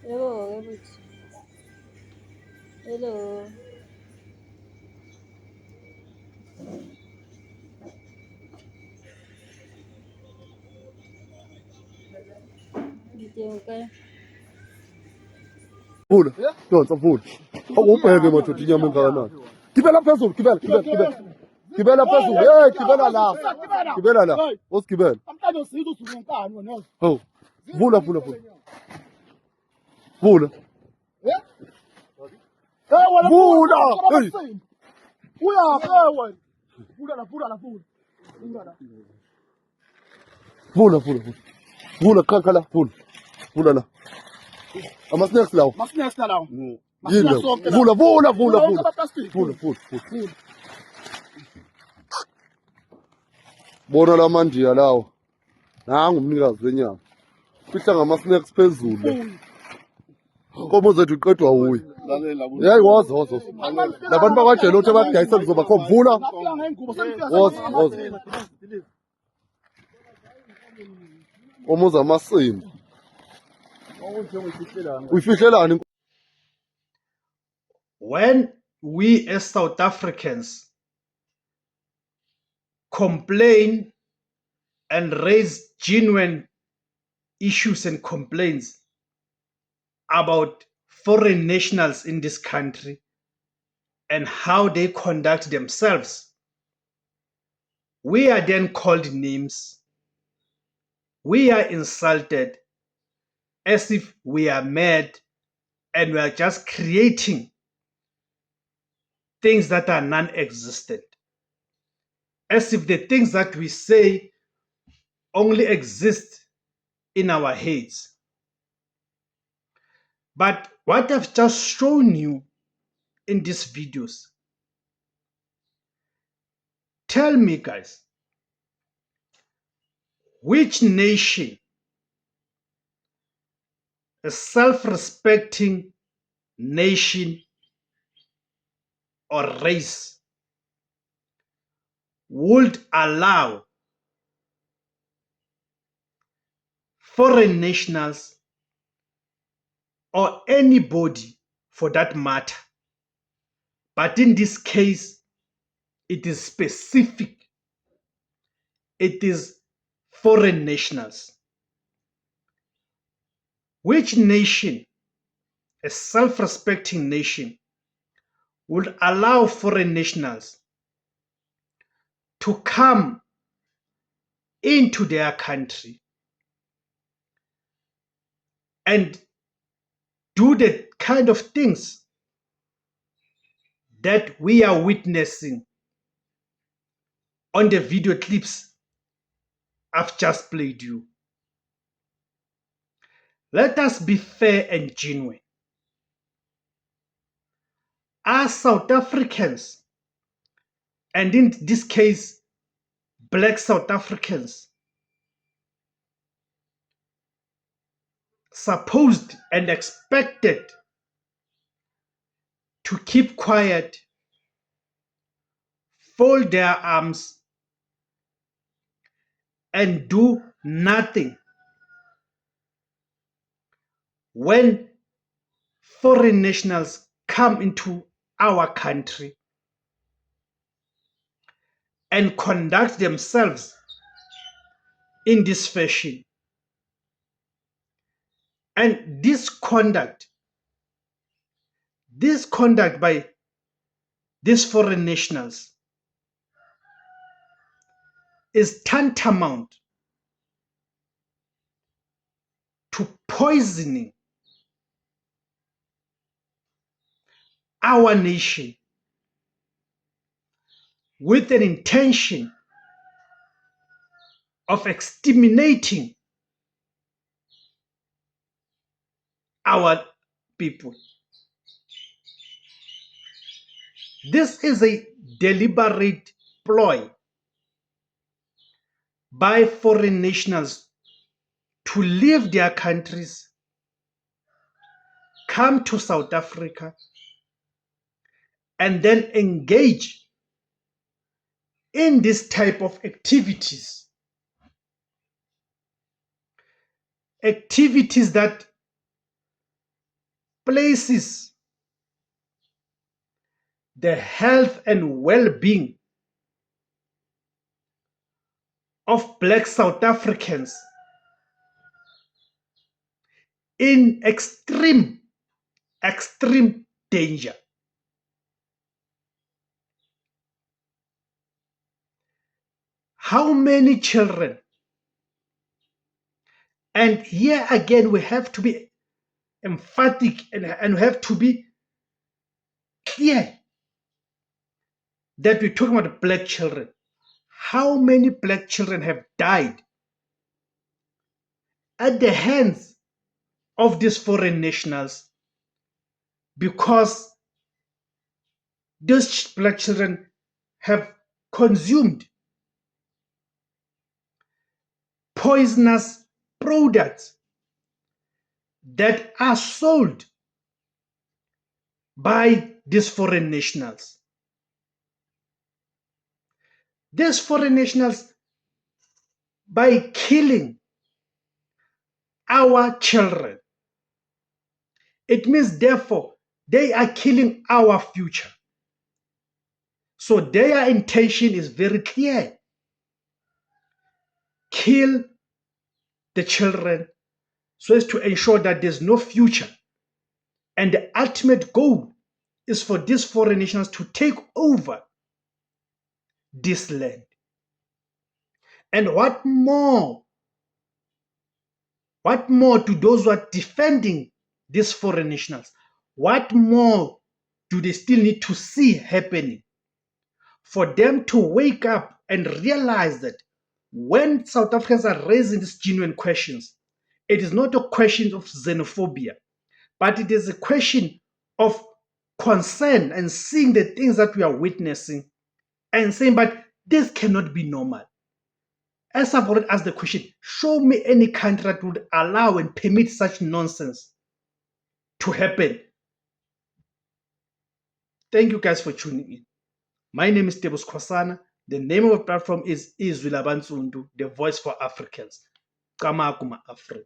Hello, everything. Hello. You okay? Vula. Donsa vula. Awubheke madoda inyama engakanani. Gibela phezulu, gibela. Gibela phezulu. Hey, gibela la. Gibela la. Osigibela. Ho. Vula. Vula. Vula. Hey. Vula. Vula khala vula. Vula la. Ama-snacks lawo. Yini lawo? Vula. Vula. Bona la mandiya lawo. Nangu umnikazi wenyama. Fihla ngama-snacks phezulu. Komo zethu iqedwa wuye. Yayi woza. Labantu bakwajele ukuthi bakudayisa ngizobakho vula. Woza. Omuza amasimbi. Uyifihlelani? When we as South Africans complain and raise genuine issues and complaints about foreign nationals in this country and how they conduct themselves, we are then called names. We are insulted as if we are mad and we are just creating things that are non-existent. As if the things that we say only exist in our heads. But what I've just shown you in these videos, tell me guys, which nation, a self-respecting nation or race, would allow foreign nationals or anybody for that matter, but in this case, it is specific, it is foreign nationals. Which nation, a self-respecting nation, would allow foreign nationals to come into their country and do the kind of things that we are witnessing on the video clips I've just played you? Let us be fair and genuine. Are South Africans, and in this case, Black South Africans, supposed and expected to keep quiet, fold their arms, and do nothing when foreign nationals come into our country and conduct themselves in this fashion? And this conduct by these foreign nationals is tantamount to poisoning our nation with an intention of exterminating our people. This is a deliberate ploy by foreign nationals to leave their countries, come to South Africa, and then engage in this type of activities. Activities that places the health and well-being of Black South Africans in extreme danger. How many children? And here again, we have to be emphatic and we have to be clear that we're talking about black children. How many black children have died at the hands of these foreign nationals because those black children have consumed poisonous products that are sold by these foreign nationals. These foreign nationals, by killing our children, it means therefore they are killing our future. So their intention is very clear. Kill the children so as to ensure that there's no future. And the ultimate goal is for these foreign nations to take over this land. And what more to those who are defending these foreign nationals? What more do they still need to see happening for them to wake up and realize that when South Africans are raising these genuine questions, it is not a question of xenophobia, but it is a question of concern and seeing the things that we are witnessing and saying, but this cannot be normal. As I've already asked the question, show me any country that would allow and permit such nonsense to happen. Thank you guys for tuning in. My name is Tebus Kwasana. The name of the platform is Izwi Labansundu, the voice for Africans. Kamakuma Africa.